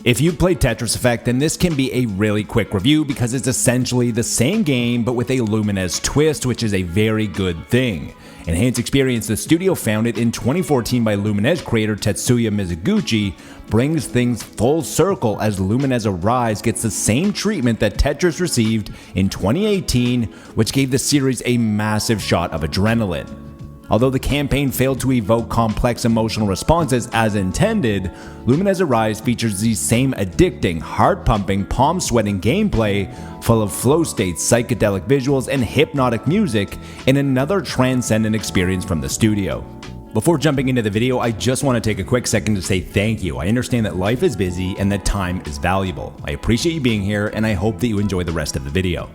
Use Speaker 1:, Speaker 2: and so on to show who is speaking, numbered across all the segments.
Speaker 1: If you've played Tetris Effect, then this can be a really quick review because it's essentially the same game but with a Lumines twist, which is a very good thing. Enhanced Experience, the studio founded in 2014 by Lumines creator Tetsuya Mizaguchi, brings things full circle as Lumines Arise gets the same treatment that Tetris received in 2018, which gave the series a massive shot of adrenaline. Although the campaign failed to evoke complex emotional responses as intended, Lumines Arise features the same addicting, heart-pumping, palm-sweating gameplay full of flow states, psychedelic visuals, and hypnotic music in another transcendent experience from the studio. Before jumping into the video, I just want to take a quick second to say thank you. I understand that life is busy and that time is valuable. I appreciate you being here, and I hope that you enjoy the rest of the video.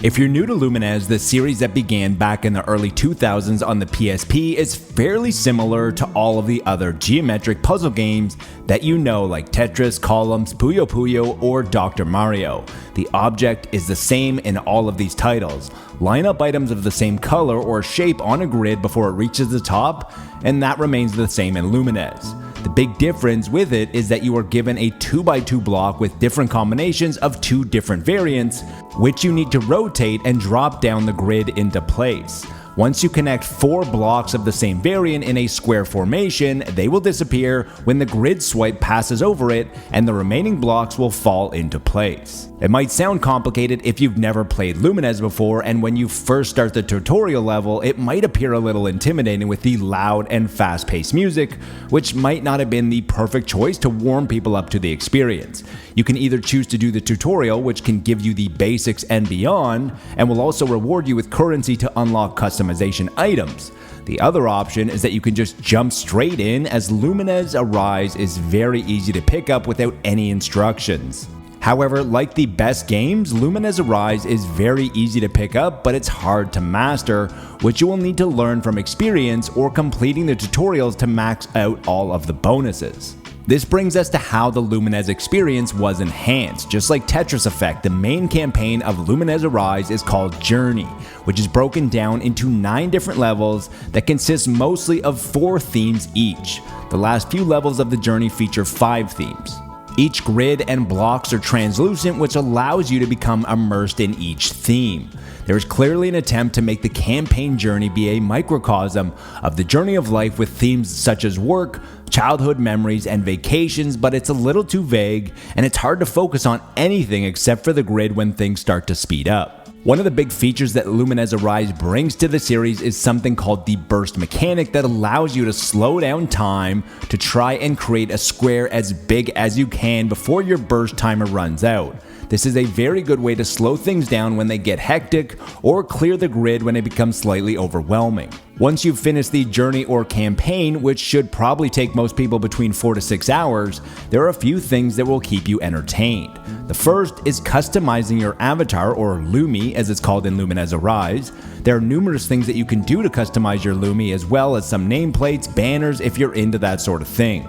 Speaker 1: If you're new to Lumines, the series that began back in the early 2000s on the PSP is fairly similar to all of the other geometric puzzle games that you know, like Tetris, Columns, Puyo Puyo, or Dr. Mario. The object is the same in all of these titles. Line up items of the same color or shape on a grid before it reaches the top, and that remains the same in Lumines. The big difference with it is that you are given a 2x2 block with different combinations of 2 different variants, which you need to rotate and drop down the grid into place. Once you connect 4 blocks of the same variant in a square formation, they will disappear when the grid swipe passes over it, and the remaining blocks will fall into place. It might sound complicated if you've never played Lumines before, and when you first start the tutorial level, it might appear a little intimidating with the loud and fast-paced music, which might not have been the perfect choice to warm people up to the experience. You can either choose to do the tutorial, which can give you the basics and beyond, and will also reward you with currency to unlock customization items. The other option is that you can just jump straight in, as Lumines Arise is very easy to pick up without any instructions. However, like the best games, Lumines Arise is very easy to pick up, but it's hard to master, which you will need to learn from experience or completing the tutorials to max out all of the bonuses. This brings us to how the Lumines experience was enhanced. Just like Tetris Effect, the main campaign of Lumines Arise is called Journey, which is broken down into 9 different levels that consist mostly of 4 themes each. The last few levels of the journey feature 5 themes. Each grid and blocks are translucent, which allows you to become immersed in each theme. There is clearly an attempt to make the campaign journey be a microcosm of the journey of life with themes such as work, childhood memories, and vacations, but it's a little too vague, and it's hard to focus on anything except for the grid when things start to speed up. One of the big features that Lumines Arise brings to the series is something called the burst mechanic that allows you to slow down time to try and create a square as big as you can before your burst timer runs out. This is a very good way to slow things down when they get hectic, or clear the grid when it becomes slightly overwhelming. Once you've finished the journey or campaign, which should probably take most people between 4 to 6 hours, there are a few things that will keep you entertained. The first is customizing your avatar, or Lumi as it's called in Lumines Arise. There are numerous things that you can do to customize your Lumi, as well as some nameplates, banners if you're into that sort of thing.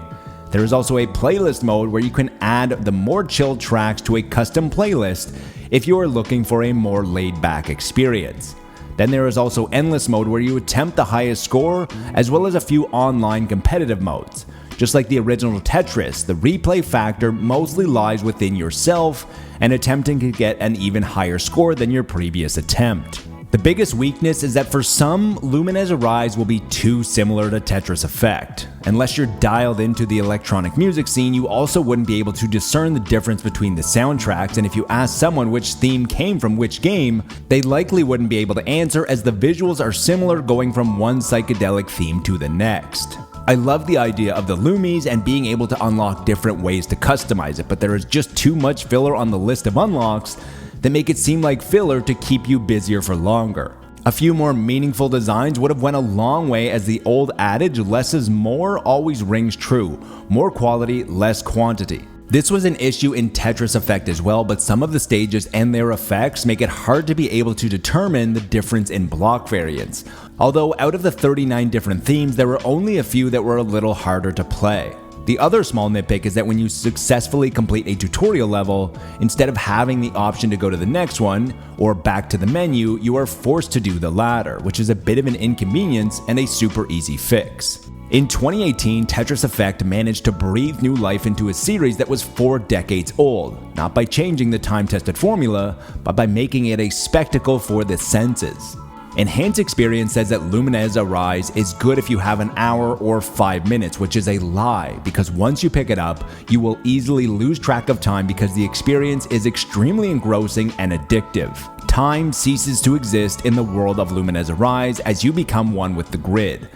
Speaker 1: There is also a playlist mode where you can add the more chill tracks to a custom playlist if you are looking for a more laid-back experience. Then there is also endless mode where you attempt the highest score, as well as a few online competitive modes. Just like the original Tetris, the replay factor mostly lies within yourself and attempting to get an even higher score than your previous attempt. The biggest weakness is that for some, Lumines Arise will be too similar to Tetris Effect. Unless you're dialed into the electronic music scene, you also wouldn't be able to discern the difference between the soundtracks, and if you ask someone which theme came from which game, they likely wouldn't be able to answer, as the visuals are similar going from one psychedelic theme to the next. I love the idea of the Lumies and being able to unlock different ways to customize it, but there is just too much filler on the list of unlocks that make it seem like filler to keep you busier for longer. A few more meaningful designs would have went a long way, as the old adage less is more always rings true. More quality, less quantity. This was an issue in Tetris Effect as well, but some of the stages and their effects make it hard to be able to determine the difference in block variants. Although out of the 39 different themes, there were only a few that were a little harder to play. The other small nitpick is that when you successfully complete a tutorial level, instead of having the option to go to the next one or back to the menu, you are forced to do the latter, which is a bit of an inconvenience and a super easy fix. In 2018, Tetris Effect managed to breathe new life into a series that was 4 decades old, not by changing the time-tested formula, but by making it a spectacle for the senses. Enhanced Experience says that Lumines Arise is good if you have an hour or 5 minutes, which is a lie, because once you pick it up, you will easily lose track of time because the experience is extremely engrossing and addictive. Time ceases to exist in the world of Lumines Arise as you become one with the grid.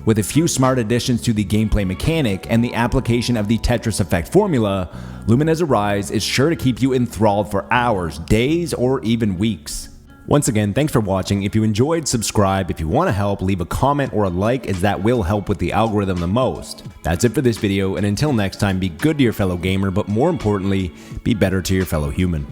Speaker 1: With a few smart additions to the gameplay mechanic and the application of the Tetris Effect formula, Lumines Arise is sure to keep you enthralled for hours, days, or even weeks. Once again, thanks for watching. If you enjoyed, subscribe. If you want to help, leave a comment or a like, as that will help with the algorithm the most. That's it for this video, and until next time, be good to your fellow gamer, but more importantly, be better to your fellow human.